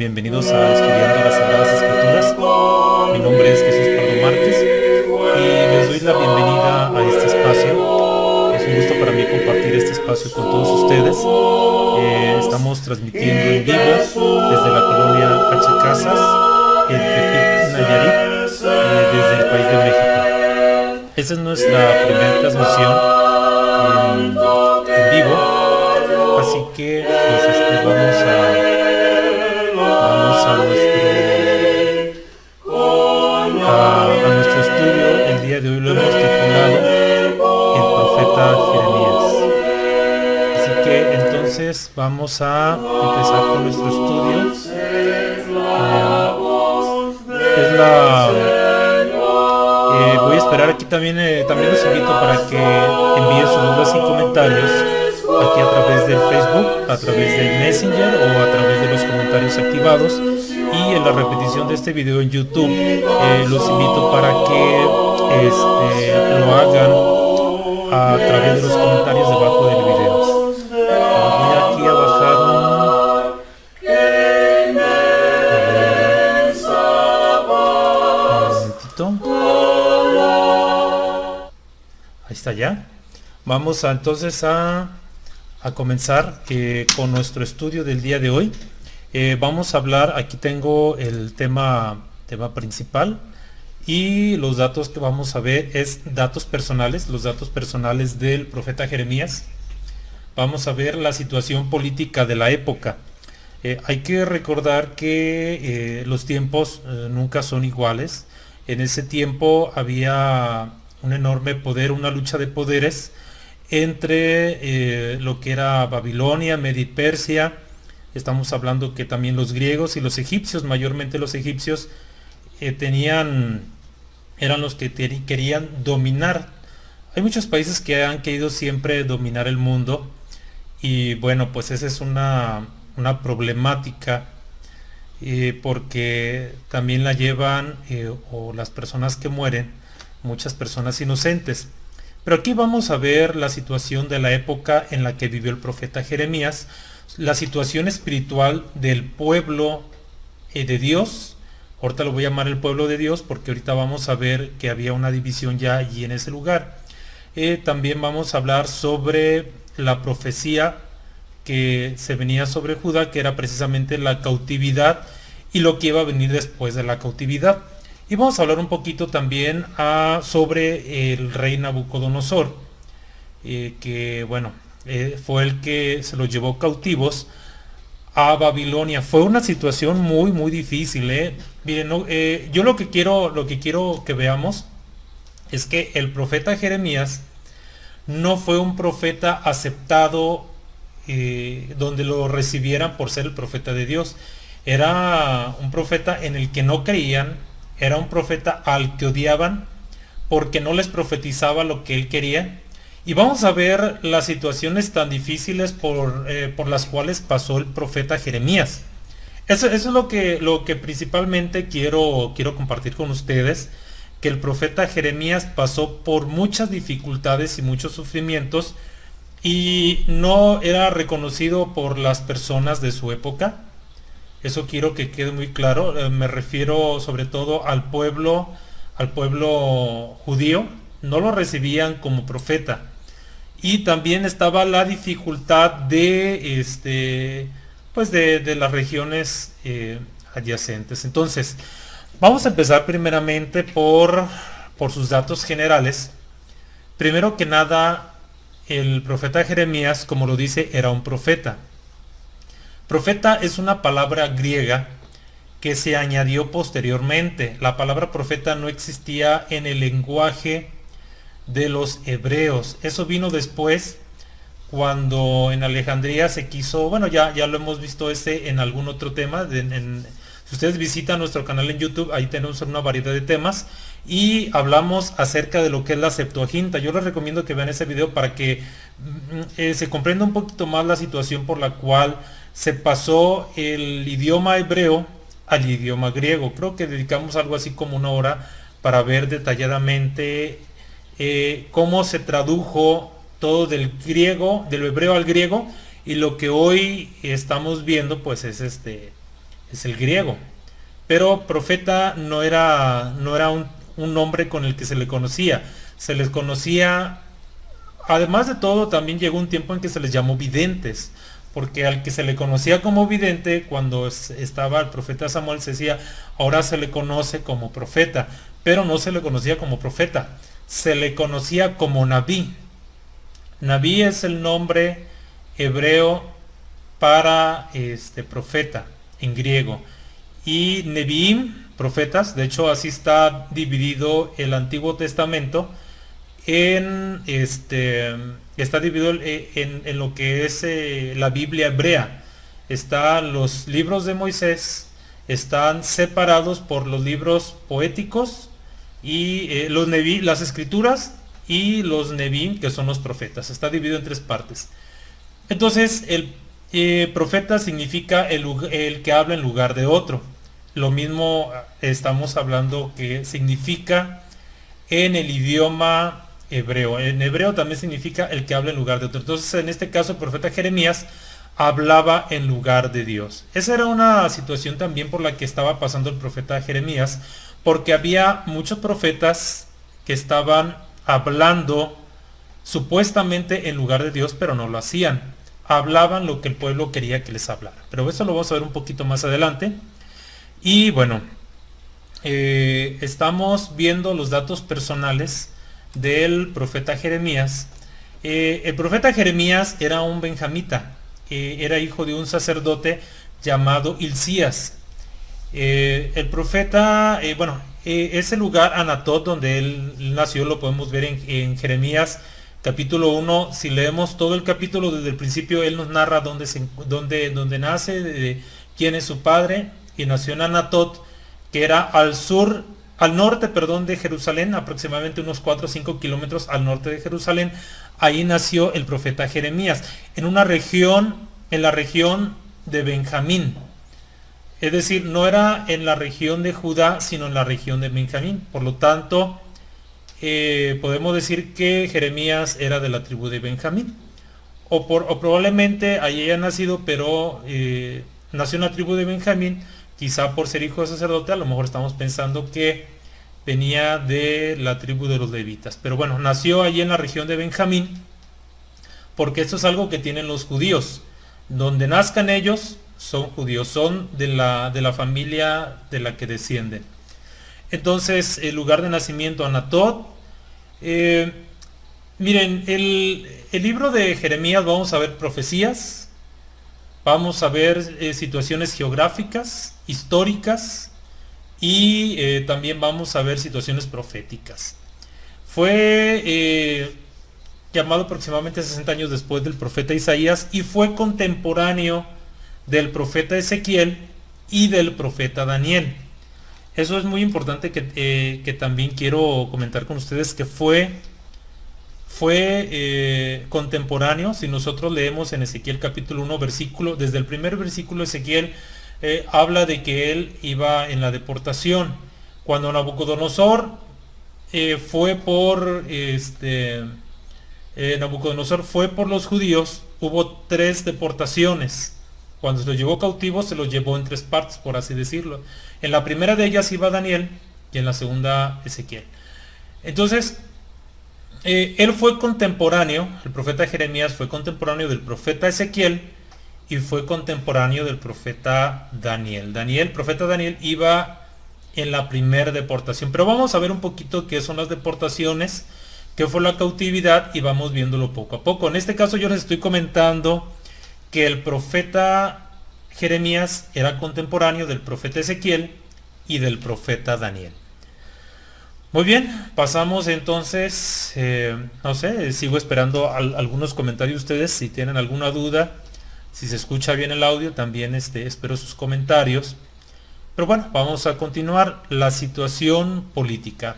Bienvenidos a Estudiando las Sagradas Escrituras. Mi nombre es Jesús Pardo Márquez y les doy la bienvenida a este espacio. Es un gusto para mí compartir este espacio con todos ustedes. Estamos transmitiendo en vivo desde la colonia H. Casas, en Tepic, Nayarit, desde el país de México. Esa es nuestra primera transmisión en vivo, así que pues, a nuestro estudio. El día de hoy lo hemos titulado El Profeta Jeremías. Así que entonces vamos a empezar con nuestro estudio. Voy a esperar aquí también los invito para que envíen sus dudas y comentarios aquí a través del Facebook, a través del Messenger o a través de los comentarios activados, y en la repetición de este video en YouTube los invito para que lo hagan a través de los comentarios debajo del video. Voy aquí a bajar un momentito. Ahí está ya. Vamos entonces a comenzar con nuestro estudio del día de hoy. Vamos a hablar, aquí tengo el tema principal, y los datos que vamos a ver es los datos personales del profeta Jeremías. Vamos a ver la situación política de la época. Hay que recordar que los tiempos nunca son iguales. En ese tiempo había un enorme poder, una lucha de poderes entre lo que era Babilonia, Media y Persia. Estamos hablando que también los griegos y los egipcios, mayormente los egipcios, eran los que querían dominar. Hay muchos países que han querido siempre dominar el mundo, y bueno, pues esa es una problemática, porque también la llevan o las personas que mueren, muchas personas inocentes. Pero aquí vamos a ver la situación de la época en la que vivió el profeta Jeremías, la situación espiritual del pueblo de Dios. Ahorita lo voy a llamar el pueblo de Dios porque ahorita vamos a ver que había una división ya allí en ese lugar. También vamos a hablar sobre la profecía que se venía sobre Judá, que era precisamente la cautividad y lo que iba a venir después de la cautividad. Y vamos a hablar un poquito también sobre el rey Nabucodonosor, que bueno, fue el que se los llevó cautivos a Babilonia. Fue una situación muy muy difícil. Miren, yo lo que quiero que veamos es que el profeta Jeremías no fue un profeta aceptado donde lo recibieran por ser el profeta de Dios. Era un profeta en el que no creían. Era un profeta al que odiaban porque no les profetizaba lo que él quería. Y vamos a ver las situaciones tan difíciles por las cuales pasó el profeta Jeremías. Eso es lo que principalmente quiero compartir con ustedes, que el profeta Jeremías pasó por muchas dificultades y muchos sufrimientos, y no era reconocido por las personas de su época. Eso quiero que quede muy claro. Me refiero sobre todo al pueblo judío. No lo recibían como profeta. Y también estaba la dificultad de las regiones adyacentes. Entonces, vamos a empezar primeramente por sus datos generales. Primero que nada, el profeta Jeremías, como lo dice, era un profeta. Profeta es una palabra griega que se añadió posteriormente. La palabra profeta no existía en el lenguaje de los hebreos. Eso vino después, cuando en Alejandría se quiso, bueno, ya lo hemos visto en algún otro tema. Si ustedes visitan nuestro canal en YouTube, ahí tenemos una variedad de temas y hablamos acerca de lo que es la Septuaginta. Yo les recomiendo que vean ese video para que se comprenda un poquito más la situación por la cual se pasó el idioma hebreo al idioma griego. Creo que dedicamos algo así como una hora para ver detalladamente cómo se tradujo todo del hebreo al griego, y lo que hoy estamos viendo pues es es el griego. Pero profeta no era un nombre con el que se le conocía. Se les conocía, además de todo, también llegó un tiempo en que se les llamó videntes, porque al que se le conocía como vidente, cuando estaba el profeta Samuel, se decía, ahora se le conoce como profeta, pero no se le conocía como profeta, se le conocía como Nabí. Nabí es el nombre hebreo para profeta en griego. Y Neviim, profetas, de hecho así está dividido el Antiguo Testamento está dividido en lo que es la Biblia hebrea. Están los libros de Moisés, están separados por los libros poéticos y las escrituras y los Neviim, que son los profetas. Está dividido en tres partes. Entonces, el profeta significa el que habla en lugar de otro. Lo mismo estamos hablando que significa en el idioma hebreo. En hebreo también significa el que habla en lugar de otro. Entonces, en este caso, el profeta Jeremías hablaba en lugar de Dios. Esa era una situación también por la que estaba pasando el profeta Jeremías, porque había muchos profetas que estaban hablando supuestamente en lugar de Dios, pero no lo hacían. Hablaban lo que el pueblo quería que les hablara. Pero eso lo vamos a ver un poquito más adelante. Y bueno, estamos viendo los datos personales del profeta Jeremías. El profeta Jeremías era un benjamita, era hijo de un sacerdote llamado Hilcías. El profeta, ese lugar Anatot donde él nació lo podemos ver en Jeremías capítulo 1. Si leemos todo el capítulo desde el principio, él nos narra dónde nace, de quién es su padre, y nació en Anatot, que era al norte de Jerusalén, aproximadamente unos 4 o 5 kilómetros al norte de Jerusalén. Ahí nació el profeta Jeremías, en la región de Benjamín. Es decir, no era en la región de Judá, sino en la región de Benjamín. Por lo tanto, podemos decir que Jeremías era de la tribu de Benjamín. O probablemente ahí haya nacido, pero nació en la tribu de Benjamín, quizá por ser hijo de sacerdote. A lo mejor estamos pensando que venía de la tribu de los levitas. Pero bueno, nació allí en la región de Benjamín, porque esto es algo que tienen los judíos. Donde nazcan ellos, son judíos, son de la familia de la que descienden. Entonces, el lugar de nacimiento, Anatot. Miren, el libro de Jeremías, vamos a ver profecías, vamos a ver situaciones geográficas, históricas, y también vamos a ver situaciones proféticas. Fue llamado aproximadamente 60 años después del profeta Isaías y fue contemporáneo del profeta Ezequiel y del profeta Daniel. Eso es muy importante que también quiero comentar con ustedes, que fue contemporáneo. Si nosotros leemos en Ezequiel capítulo 1 desde el primer versículo, Ezequiel habla de que él iba en la deportación. Cuando Nabucodonosor fue por los judíos, hubo 3 deportaciones. Cuando se los llevó cautivos, se los llevó en 3 partes, por así decirlo. En la primera de ellas iba Daniel y en la segunda Ezequiel. Entonces, él fue contemporáneo, el profeta Jeremías fue contemporáneo del profeta Ezequiel y fue contemporáneo del profeta Daniel. El profeta Daniel iba en la primera deportación. Pero vamos a ver un poquito qué son las deportaciones, qué fue la cautividad, y vamos viéndolo poco a poco. En este caso yo les estoy comentando que el profeta Jeremías era contemporáneo del profeta Ezequiel y del profeta Daniel. Muy bien, pasamos entonces, sigo esperando algunos comentarios de ustedes. Si tienen alguna duda, si se escucha bien el audio, también espero sus comentarios. Pero bueno, vamos a continuar. La situación política.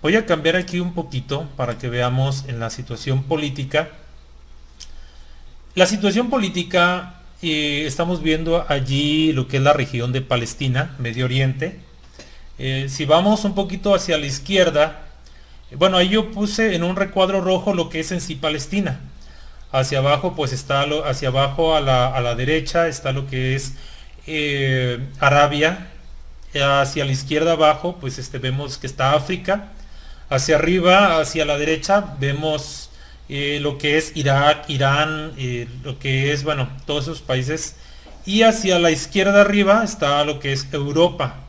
Voy a cambiar aquí un poquito para que veamos en la situación política. La situación política, estamos viendo allí lo que es la región de Palestina, Medio Oriente. Si vamos un poquito hacia la izquierda, ahí yo puse en un recuadro rojo lo que es en sí Palestina. Hacia abajo, pues está hacia abajo a la derecha está lo que es Arabia. Hacia la izquierda abajo pues vemos que está África. Hacia arriba, hacia la derecha, vemos lo que es Irak, Irán, lo que es, bueno, todos esos países. Y hacia la izquierda arriba está lo que es Europa.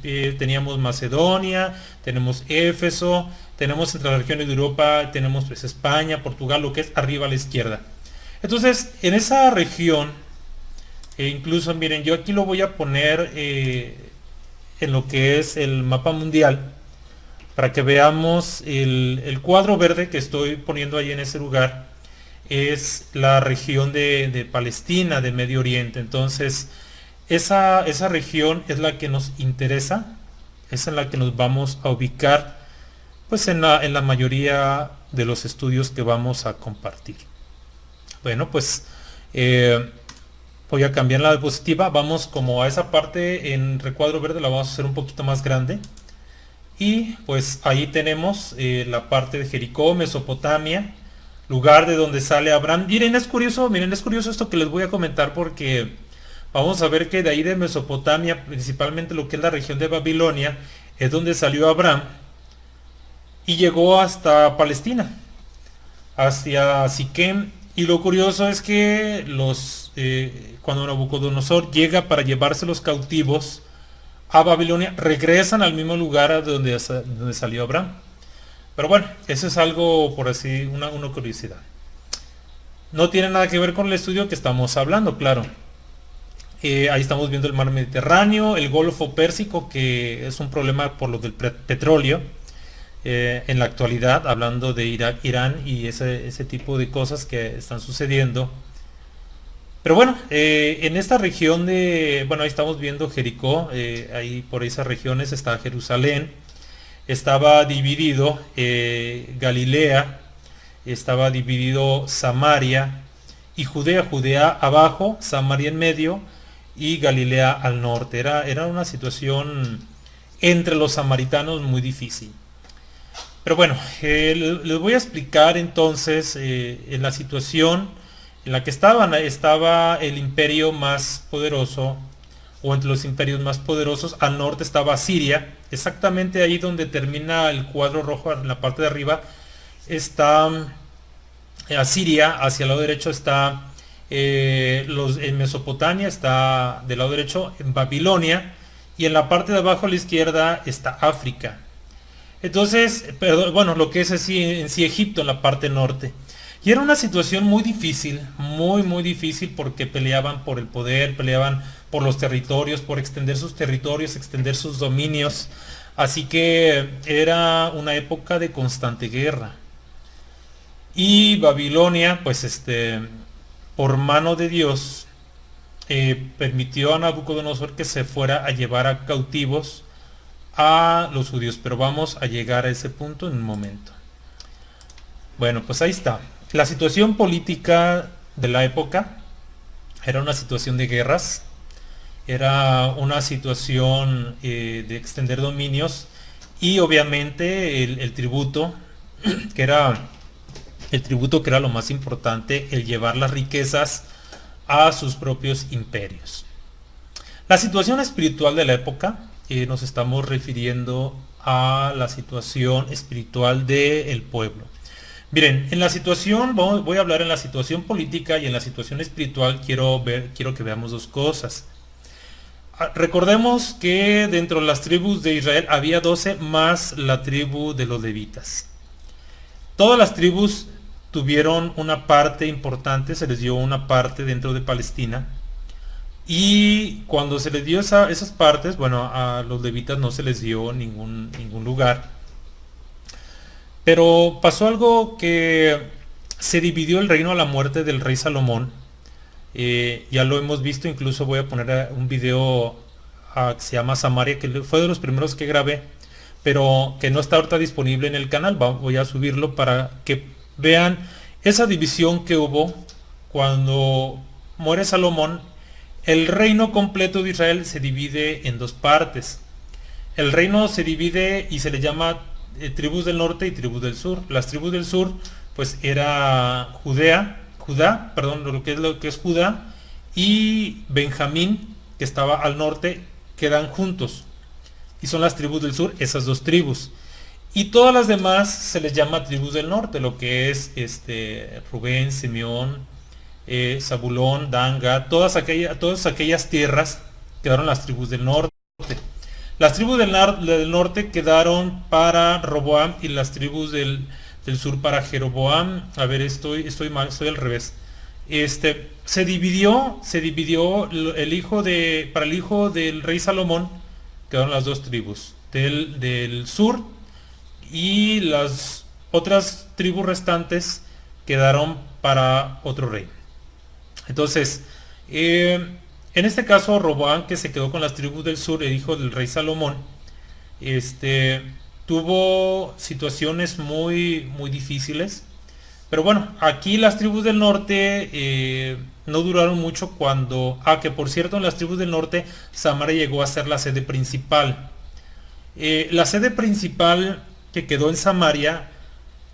Teníamos Macedonia, tenemos Éfeso, tenemos entre las regiones de Europa, tenemos pues España, Portugal, lo que es arriba a la izquierda. Entonces, en esa región, incluso miren, yo aquí lo voy a poner en lo que es el mapa mundial, para que veamos el cuadro verde que estoy poniendo ahí en ese lugar. Es la región de Palestina, de Medio Oriente. Entonces, esa región es la que nos interesa, es en la que nos vamos a ubicar, pues en la mayoría de los estudios que vamos a compartir. Bueno, pues voy a cambiar la diapositiva. Vamos como a esa parte en recuadro verde, la vamos a hacer un poquito más grande. Y pues ahí tenemos la parte de Jericó, Mesopotamia, lugar de donde sale Abraham. Miren, es curioso esto que les voy a comentar, porque vamos a ver que de ahí de Mesopotamia, principalmente lo que es la región de Babilonia, es donde salió Abraham y llegó hasta Palestina, hacia Siquem. Y lo curioso es que cuando Nabucodonosor llega para llevarse los cautivos a Babilonia, regresan al mismo lugar donde salió Abraham. Pero bueno, eso es algo, por así, una curiosidad. No tiene nada que ver con el estudio que estamos hablando, claro. Ahí estamos viendo el mar Mediterráneo, el Golfo Pérsico, que es un problema por lo del petróleo. En la actualidad, hablando de Irak, Irán y ese tipo de cosas que están sucediendo. Pero bueno, en esta región bueno, ahí estamos viendo Jericó, ahí por esas regiones está Jerusalén, estaba dividido Galilea, estaba dividido Samaria y Judea abajo, Samaria en medio y Galilea al norte. Era una situación entre los samaritanos muy difícil. Pero bueno, les voy a explicar entonces en la situación en la que estaba el imperio más poderoso, o entre los imperios más poderosos. Al norte estaba Siria, exactamente ahí donde termina el cuadro rojo en la parte de arriba está Asiria. Hacia el lado derecho está en Mesopotamia, está del lado derecho en Babilonia, y en la parte de abajo a la izquierda está África. Entonces, bueno, lo que es así en sí Egipto en la parte norte. Y era una situación muy difícil, muy difícil, porque peleaban por el poder, peleaban por los territorios, por extender sus territorios, extender sus dominios. Así que era una época de constante guerra. Y Babilonia, pues por mano de Dios, permitió a Nabucodonosor que se fuera a llevar a cautivos a los judíos. Pero vamos a llegar a ese punto en un momento. Bueno, pues ahí está. La situación política de la época era una situación de guerras, era una situación de extender dominios, y obviamente el tributo, que era lo más importante, el llevar las riquezas a sus propios imperios. La situación espiritual de la época, nos estamos refiriendo a la situación espiritual del pueblo. Miren, en la situación, voy a hablar en la situación política y en la situación espiritual. Quiero que veamos dos cosas. Recordemos que dentro de las tribus de Israel había 12 más la tribu de los levitas. Todas las tribus tuvieron una parte importante, se les dio una parte dentro de Palestina. Y cuando se les dio esas partes, bueno, a los levitas no se les dio ningún lugar. Pero pasó algo, que se dividió el reino a la muerte del rey Salomón. Ya lo hemos visto, incluso voy a poner un video que se llama Samaria, que fue de los primeros que grabé, pero que no está ahorita disponible en el canal. Voy a subirlo para que vean esa división que hubo cuando muere Salomón. El reino completo de Israel se divide en dos partes. El reino se divide y se le llama tribus del norte y tribus del sur. Las tribus del sur pues era lo que es Judá y Benjamín, que estaba al norte, quedan juntos. Y son las tribus del sur, esas dos tribus. Y todas las demás se les llama tribus del norte, lo que es Rubén, Simeón, Zabulón, Dan, Gad, todas aquellas tierras quedaron las tribus del norte. Las tribus del norte quedaron para Roboam y las tribus del sur para Jeroboam. A ver, estoy mal, estoy al revés. Se dividió para el hijo del rey Salomón, quedaron las dos tribus del sur, y las otras tribus restantes quedaron para otro rey. Entonces, en este caso, Roboam, que se quedó con las tribus del sur, el hijo del rey Salomón, tuvo situaciones muy, muy difíciles. Pero bueno, aquí las tribus del norte no duraron mucho que por cierto, en las tribus del norte, Samaria llegó a ser la sede principal. La sede principal que quedó en Samaria,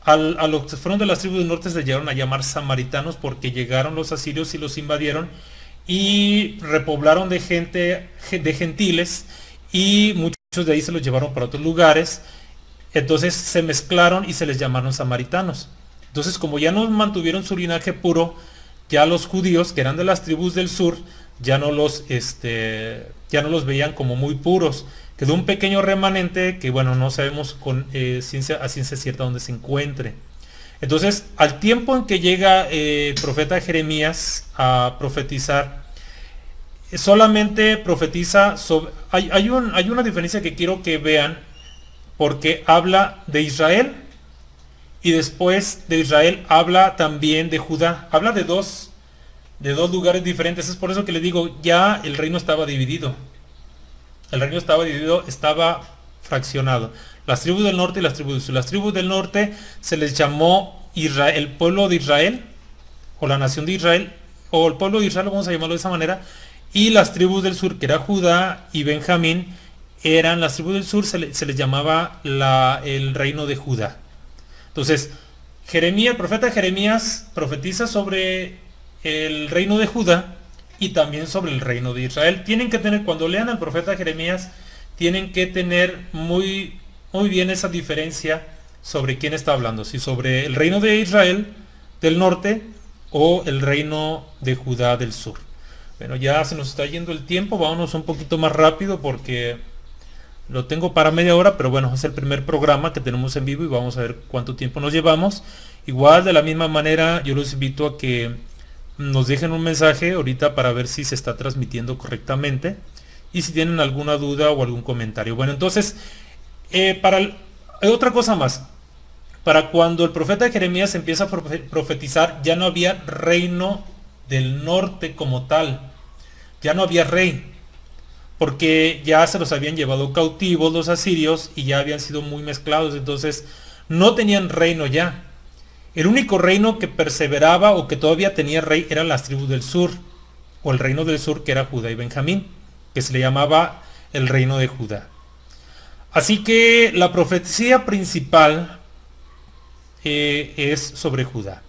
a los que fueron de las tribus del norte se llegaron a llamar samaritanos, porque llegaron los asirios y los invadieron y repoblaron de gentiles, y muchos de ahí se los llevaron para otros lugares. Entonces se mezclaron y se les llamaron samaritanos. Entonces, como ya no mantuvieron su linaje puro, ya los judíos, que eran de las tribus del sur, ya no los veían como muy puros. Quedó un pequeño remanente que, bueno, no sabemos a ciencia cierta dónde se encuentre. Entonces, al tiempo en que llega el profeta Jeremías a profetizar, solamente profetiza sobre... Hay una diferencia que quiero que vean, porque habla de Israel, y después de Israel habla también de Judá. Habla de dos lugares diferentes. Es por eso que les digo, ya el reino estaba dividido. El reino estaba dividido, estaba fraccionado. Las tribus del norte y las tribus del sur. Las tribus del norte se les llamó Israel, el pueblo de Israel, o la nación de Israel, o el pueblo de Israel, vamos a llamarlo de esa manera. Y las tribus del sur, que era Judá y Benjamín, eran las tribus del sur, se les llamaba el reino de Judá. Entonces, el profeta Jeremías profetiza sobre el reino de Judá y también sobre el reino de Israel. Tienen que tener, cuando lean al profeta Jeremías, tienen que tener muy, muy bien esa diferencia sobre quién está hablando, si sobre el reino de Israel del norte o el reino de Judá del sur. Bueno, ya se nos está yendo el tiempo, vámonos un poquito más rápido porque lo tengo para media hora, pero bueno, es el primer programa que tenemos en vivo y vamos a ver cuánto tiempo nos llevamos. Igual, de la misma manera, yo los invito a que nos dejen un mensaje ahorita para ver si se está transmitiendo correctamente y si tienen alguna duda o algún comentario. Bueno, entonces, otra cosa más. Para cuando el profeta Jeremías empieza a profetizar, ya no había reino del norte como tal. Ya no había rey, porque ya se los habían llevado cautivos los asirios y ya habían sido muy mezclados, entonces no tenían reino ya. El único reino que perseveraba o que todavía tenía rey eran las tribus del sur, o el reino del sur, que era Judá y Benjamín, que se le llamaba el reino de Judá. Así que la profecía principal es sobre Judá.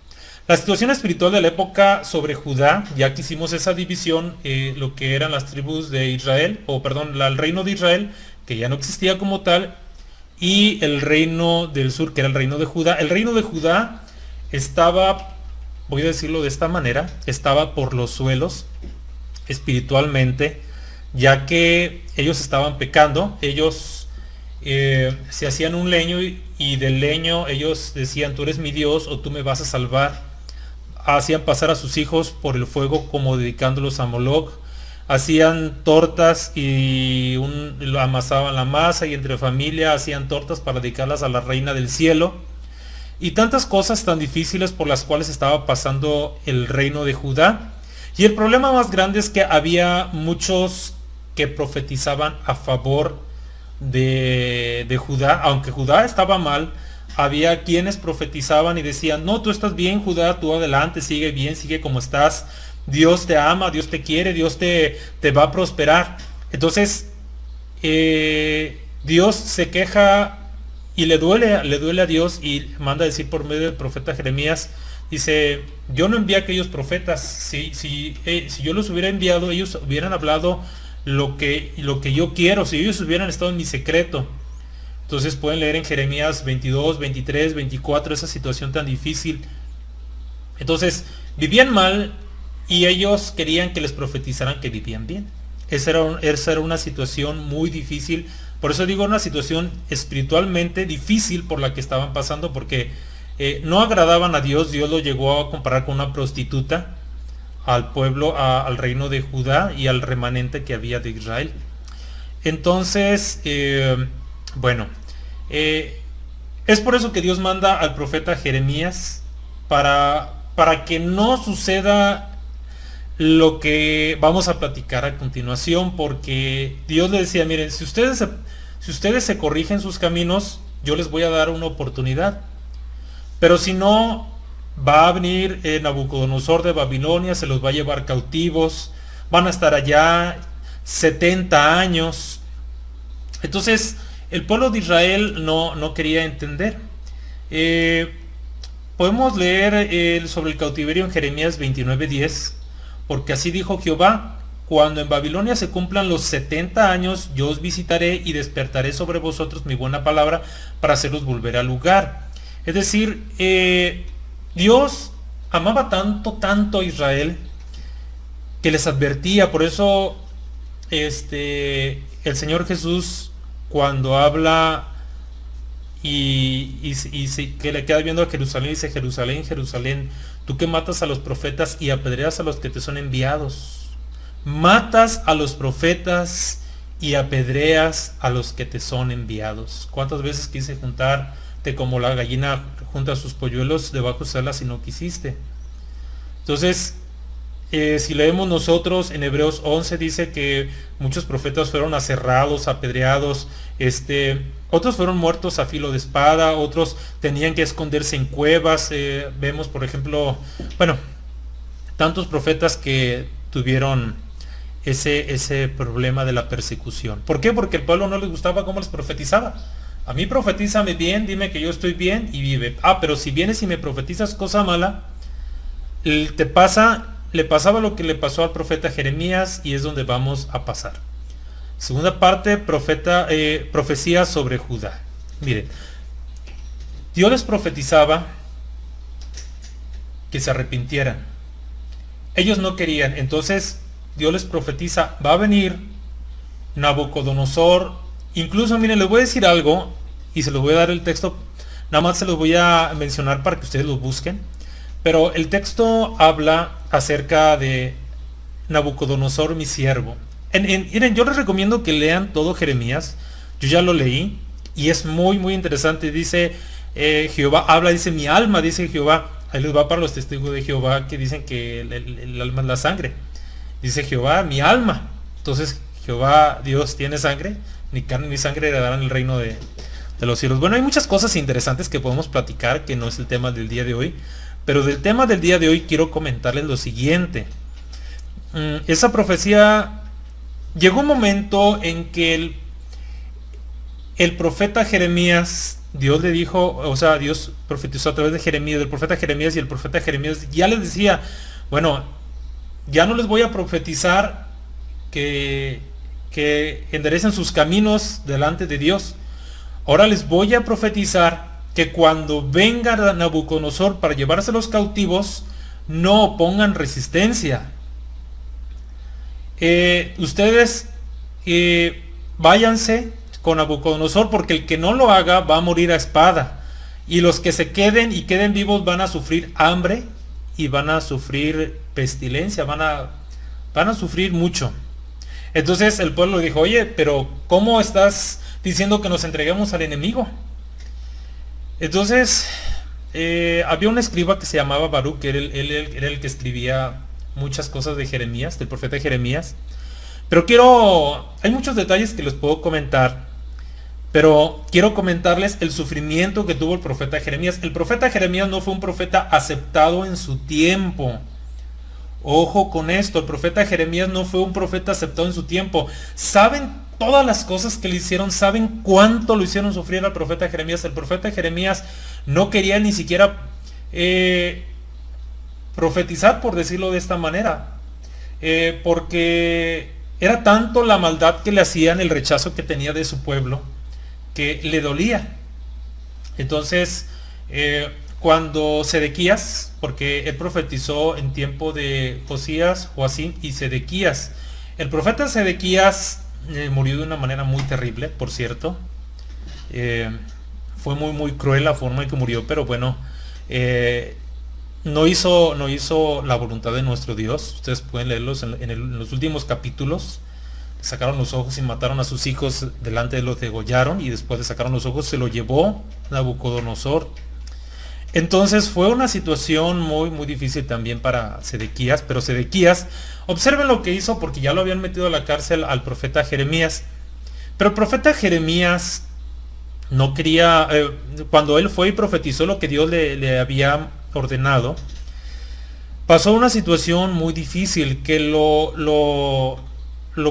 La situación espiritual de la época sobre Judá, ya que hicimos esa división, lo que eran las tribus de Israel, el reino de Israel, que ya no existía como tal, y el reino del sur, que era el reino de Judá. El reino de Judá estaba, voy a decirlo de esta manera, estaba por los suelos espiritualmente, ya que ellos estaban pecando. Ellos se hacían un leño y del leño ellos decían: tú eres mi Dios o tú me vas a salvar. Hacían pasar a sus hijos por el fuego como dedicándolos a Moloch. Hacían tortas y amasaban la masa, y entre familia hacían tortas para dedicarlas a la reina del cielo. Y tantas cosas tan difíciles por las cuales estaba pasando el reino de Judá. Y el problema más grande es que había muchos que profetizaban a favor de Judá. Aunque Judá estaba mal, había quienes profetizaban y decían: no, tú estás bien, Judá, tú adelante, sigue bien, sigue como estás, Dios te ama, Dios te quiere, Dios te va a prosperar. Entonces Dios se queja y le duele a Dios, y manda a decir por medio del profeta Jeremías, dice: yo no envié a aquellos profetas. Si yo los hubiera enviado, ellos hubieran hablado lo que yo quiero, si ellos hubieran estado en mi secreto. Entonces pueden leer en Jeremías 22, 23, 24 esa situación tan difícil. Entonces vivían mal y ellos querían que les profetizaran que vivían bien. Esa era una situación muy difícil. Por eso digo una situación espiritualmente difícil por la que estaban pasando, porque no agradaban a Dios. Dios lo llegó a comparar con una prostituta al pueblo, al reino de Judá y al remanente que había de Israel. Entonces, bueno, es por eso que Dios manda al profeta Jeremías para que no suceda lo que vamos a platicar a continuación, porque Dios le decía, miren, si ustedes se corrigen sus caminos, yo les voy a dar una oportunidad. Pero si no, va a venir Nabucodonosor de Babilonia, se los va a llevar cautivos, van a estar allá 70 años. Entonces, el pueblo de Israel no quería entender. Podemos leer sobre el cautiverio en Jeremías 29:10, porque así dijo Jehová, cuando en Babilonia se cumplan los 70 años, yo os visitaré y despertaré sobre vosotros mi buena palabra para hacerlos volver al lugar. Es decir, Dios amaba tanto a Israel que les advertía. Por eso el Señor Jesús, cuando habla que le queda viendo a Jerusalén, dice: Jerusalén, Jerusalén, tú que matas a los profetas y apedreas a los que te son enviados. Matas a los profetas y apedreas a los que te son enviados. ¿Cuántas veces quise juntarte como la gallina junta sus polluelos debajo de alas y no quisiste? Entonces, si leemos nosotros en Hebreos 11, dice que muchos profetas fueron aserrados, apedreados, otros fueron muertos a filo de espada, otros tenían que esconderse en cuevas. Vemos, por ejemplo, tantos profetas que tuvieron ese problema de la persecución. ¿Por qué? Porque el pueblo no les gustaba cómo les profetizaba. A mí profetízame bien, dime que yo estoy bien y vive. Pero si vienes y me profetizas cosa mala, le pasaba lo que le pasó al profeta Jeremías, y es donde vamos a pasar. Segunda parte, profecía sobre Judá. Miren, Dios les profetizaba que se arrepintieran. Ellos no querían, entonces Dios les profetiza, va a venir Nabucodonosor. Incluso, miren, les voy a decir algo y se los voy a dar el texto, nada más se los voy a mencionar para que ustedes lo busquen. Pero el texto habla acerca de Nabucodonosor, mi siervo. Miren, yo les recomiendo que lean todo Jeremías. Yo ya lo leí y es muy interesante. Dice Jehová, dice mi alma, dice Jehová. Ahí les va para los testigos de Jehová que dicen que el alma es la sangre. Dice Jehová, mi alma. Entonces Jehová, Dios, tiene sangre. Ni carne ni sangre heredarán el reino de los cielos. Bueno, hay muchas cosas interesantes que podemos platicar, que no es el tema del día de hoy. Pero del tema del día de hoy quiero comentarles lo siguiente. Esa profecía, llegó un momento en que el profeta Jeremías, Dios le dijo, Dios profetizó a través de Jeremías, del profeta Jeremías, y el profeta Jeremías ya les decía, bueno, ya no les voy a profetizar que enderecen sus caminos delante de Dios. Ahora les voy a profetizar que cuando venga Nabucodonosor para llevarse los cautivos, no opongan resistencia. Ustedes váyanse con Nabucodonosor, porque el que no lo haga va a morir a espada. Y los que se queden vivos van a sufrir hambre y van a sufrir pestilencia, van a sufrir mucho. Entonces el pueblo dijo: oye, pero ¿cómo estás diciendo que nos entreguemos al enemigo? Entonces, había un escriba que se llamaba Baruch, que era el que escribía muchas cosas de Jeremías, del profeta Jeremías. Pero hay muchos detalles que les puedo comentar, pero quiero comentarles el sufrimiento que tuvo el profeta Jeremías. El profeta Jeremías no fue un profeta aceptado en su tiempo. Ojo con esto, el profeta Jeremías no fue un profeta aceptado en su tiempo. ¿Saben todas las cosas que le hicieron? ¿Saben cuánto lo hicieron sufrir al profeta Jeremías? El profeta Jeremías no quería ni siquiera profetizar, por decirlo de esta manera, porque Era tanto la maldad que le hacían, el rechazo que tenía de su pueblo, que le dolía. Entonces, cuando Sedequías, porque él profetizó en tiempo de Josías, Joacim y Sedequías, el profeta Sedequías murió de una manera muy terrible, por cierto. Fue muy cruel la forma en que murió, pero bueno, no hizo la voluntad de nuestro Dios. Ustedes pueden leerlos en los últimos capítulos. Le sacaron los ojos y mataron a sus hijos delante de los degollaron, y después le sacaron los ojos, se lo llevó Nabucodonosor. Entonces fue una situación muy difícil también para Sedequías, pero Sedequías, observen lo que hizo, porque ya lo habían metido a la cárcel al profeta Jeremías. Pero el profeta Jeremías no quería, cuando él fue y profetizó lo que Dios le había ordenado, pasó una situación muy difícil, que lo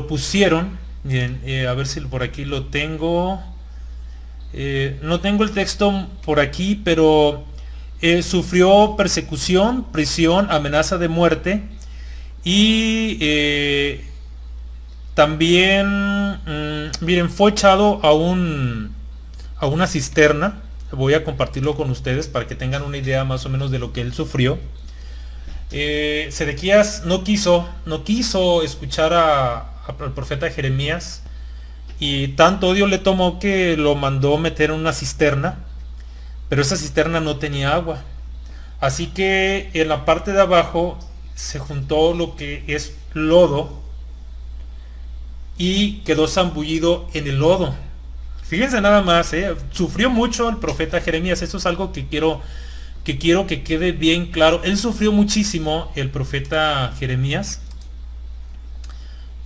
pusieron, bien, a ver si por aquí lo tengo, no tengo el texto por aquí, pero sufrió persecución, prisión, amenaza de muerte, y también, miren, fue echado a una cisterna. Voy a compartirlo con ustedes para que tengan una idea más o menos de lo que él sufrió. Sedequías no quiso escuchar al profeta Jeremías, y tanto odio le tomó que lo mandó meter en una cisterna, pero esa cisterna no tenía agua. Así que en la parte de abajo se juntó lo que es lodo y quedó zambullido en el lodo. Fíjense nada más, sufrió mucho el profeta Jeremías. Eso es algo que quiero que quede bien claro. Él sufrió muchísimo, el profeta Jeremías,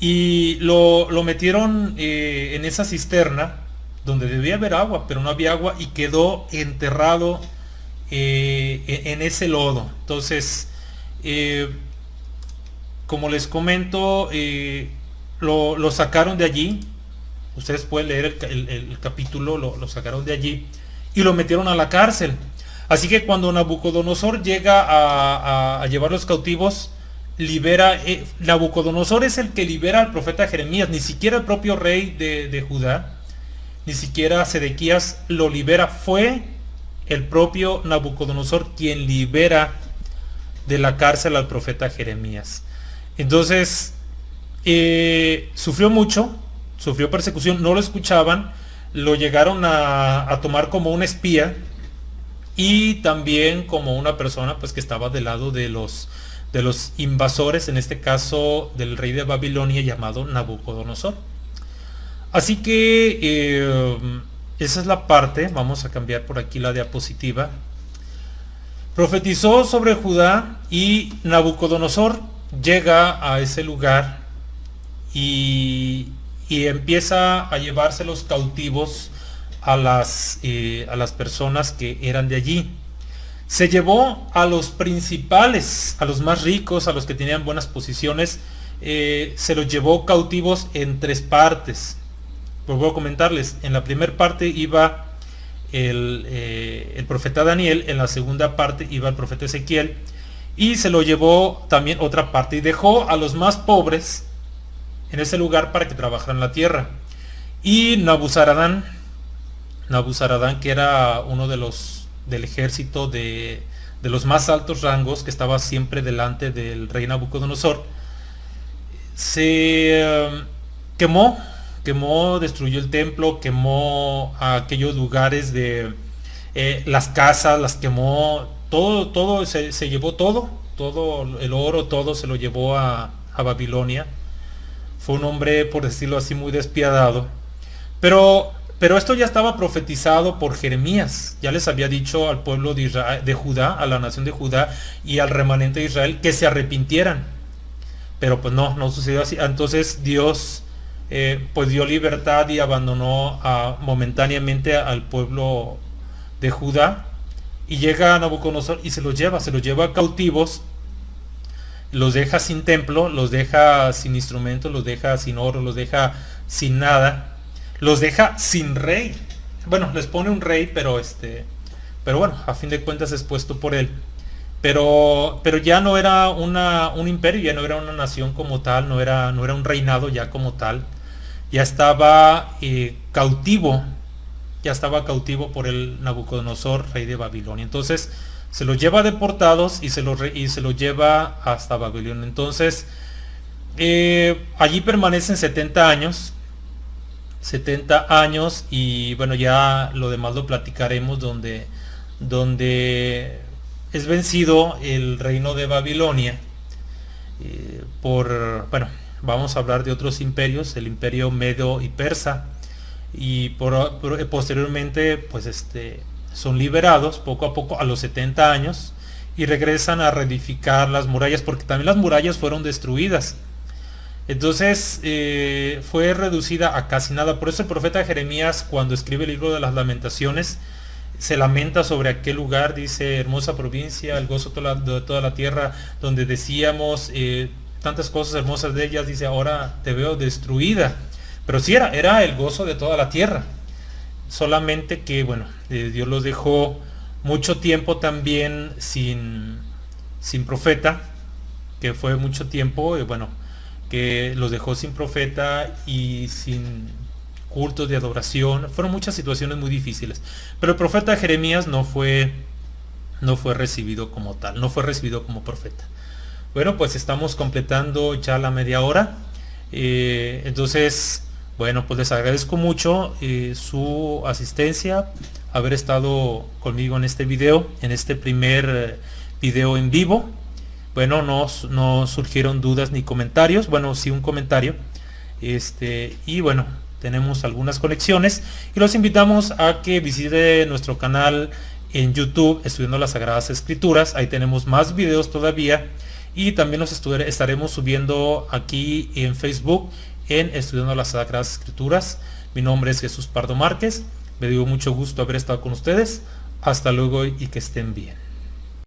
y lo metieron en esa cisterna donde debía haber agua, pero no había agua, y quedó enterrado en ese lodo. Entonces, como les comento, lo sacaron de allí. Ustedes pueden leer el capítulo, lo sacaron de allí y lo metieron a la cárcel. Así que cuando Nabucodonosor llega a llevar los cautivos, libera, Nabucodonosor es el que libera al profeta Jeremías, ni siquiera el propio rey de Judá, ni siquiera Sedequías lo libera. Fue el propio Nabucodonosor quien libera de la cárcel al profeta Jeremías. Entonces, sufrió mucho, sufrió persecución, no lo escuchaban, lo llegaron a tomar como un espía, y también como una persona pues que estaba del lado de los invasores, en este caso del rey de Babilonia llamado Nabucodonosor. Así que esa es la parte. Vamos a cambiar por aquí la diapositiva. Profetizó sobre Judá, y Nabucodonosor llega a ese lugar y empieza a llevarse los cautivos a las personas que eran de allí. Se llevó a los principales, a los más ricos, a los que tenían buenas posiciones. Se los llevó cautivos en 3 partes. Pues voy a comentarles. En la primera parte iba el profeta Daniel, en la segunda parte iba el profeta Ezequiel, y se lo llevó también otra parte, y dejó a los más pobres en ese lugar para que trabajaran la tierra. Y Nabuzaradán, que era uno del ejército de los más altos rangos, que estaba siempre delante del rey Nabucodonosor, se quemó, destruyó el templo, quemó aquellos lugares de las casas, las quemó, todo se llevó, todo el oro, todo se lo llevó a Babilonia. Fue un hombre, por decirlo así, muy despiadado. Pero esto ya estaba profetizado por Jeremías. Ya les había dicho al pueblo de Israel, de Judá, a la nación de Judá y al remanente de Israel, que se arrepintieran. Pero pues no sucedió así. Entonces Dios pues dio libertad y abandonó momentáneamente al pueblo de Judá. Y llega a Nabucodonosor y se los lleva cautivos. Los deja sin templo, los deja sin instrumentos, los deja sin oro, los deja sin nada, los deja sin rey. Bueno, les pone un rey, pero bueno, a fin de cuentas es puesto por él. pero ya no era un imperio, ya no era una nación como tal, no era un reinado ya como tal, ya estaba cautivo, ya estaba cautivo por el Nabucodonosor, rey de Babilonia. Entonces se los lleva deportados y se los lleva hasta Babilonia. Entonces allí permanecen 70 años. 70 años y bueno, ya lo demás lo platicaremos, donde es vencido el reino de Babilonia bueno, vamos a hablar de otros imperios, el imperio medo y persa, y posteriormente pues son liberados poco a poco a los 70 años y regresan a reedificar las murallas, porque también las murallas fueron destruidas. Entonces fue reducida a casi nada. Por eso el profeta Jeremías, cuando escribe el libro de las lamentaciones, se lamenta sobre aquel lugar, dice: hermosa provincia, el gozo de toda la tierra, donde decíamos tantas cosas hermosas de ellas, dice: ahora te veo destruida. Pero sí era el gozo de toda la tierra. Solamente que, bueno, Dios los dejó mucho tiempo también sin profeta, que fue mucho tiempo, bueno, que los dejó sin profeta y sin cultos de adoración. Fueron muchas situaciones muy difíciles. Pero el profeta Jeremías no fue recibido como tal, no fue recibido como profeta. Bueno, pues estamos completando ya la media hora. Entonces, bueno, pues les agradezco mucho su asistencia, haber estado conmigo en este video, en este primer video en vivo. Bueno, no surgieron dudas ni comentarios. Bueno, sí un comentario. Y bueno, tenemos algunas conexiones y los invitamos a que visite nuestro canal en YouTube, Estudiando las Sagradas Escrituras. Ahí tenemos más videos todavía y también los estaremos subiendo aquí en Facebook en Estudiando las Sagradas Escrituras. Mi nombre es Jesús Pardo Márquez. Me dio mucho gusto haber estado con ustedes. Hasta luego y que estén bien.